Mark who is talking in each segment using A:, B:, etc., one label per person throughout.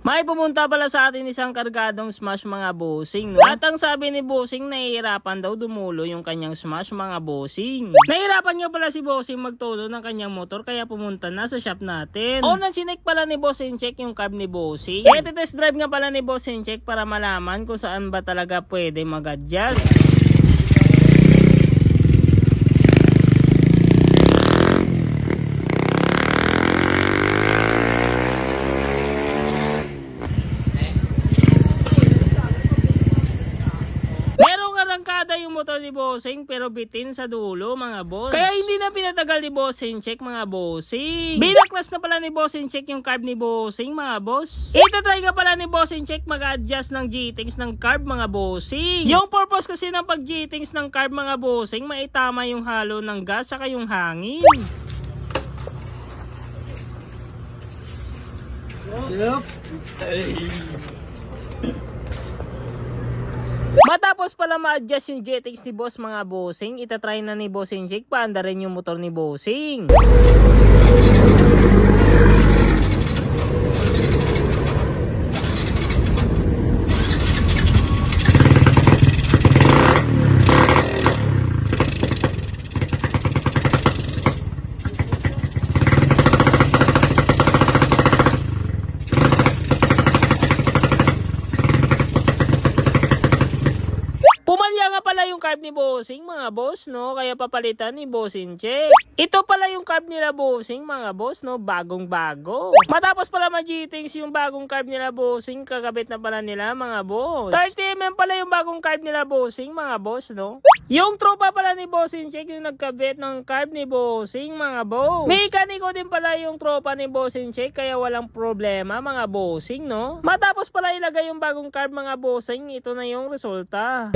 A: May pumunta pala sa atin isang kargadong smash mga bossing, no? At ang sabi ni bossing, nahihirapan daw dumulo yung kanyang smash mga bossing. Nahihirapan nga pala si bossing magtulo ng kanyang motor kaya pumunta na sa shop natin. O nang chinek pala ni bossing check yung carb ni bossing. Kaya test drive nga pala ni bossing check para malaman kung saan ba talaga pwede mag-adjust. Arangkada yung motor ni bossing pero bitin sa dulo mga boss. Kaya hindi na pinatagal ni bossing check mga bossing. Binaklas na pala ni bossing check yung carb ni bossing mga boss. Itatry nga pala ni bossing check mag-adjust ng G-Tings ng carb mga bossing. Yung purpose kasi ng pag-G-Tings ng carb mga bossing, maitama yung halo ng gas saka yung hangin.
B: Yup.
A: Matapos pala ma-adjust yung G-Tings ni boss mga bossing, itatry na ni bossing check paanda rin yung motor ni bossing. Pumalya nga pala yung carb ni bossing mga boss, no? Kaya papalitan ni bossing check. Ito pala yung carb nila bossing mga boss, no? Bagong bago. Matapos pala mag-G-Tings yung bagong carb nila bossing, kakabit na pala nila mga boss. 30mm pala yung bagong carb nila bossing mga boss, no? Yung tropa pala ni bossing check yung nagkabit ng carb ni bossing mga boss. Mekaniko din pala yung tropa ni bossing check kaya walang problema mga bossing, no? Matapos pala ilagay yung bagong carb mga bossing, ito na yung resulta.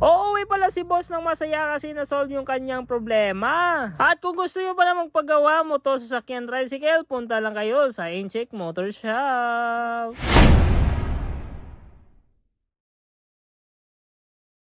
A: Uuwi pala si boss ng masaya kasi na-solve yung kanyang problema. At kung gusto nyo pala magpagawa motor sa sasakyan tricycle, punta lang kayo sa Incheck Motor Shop.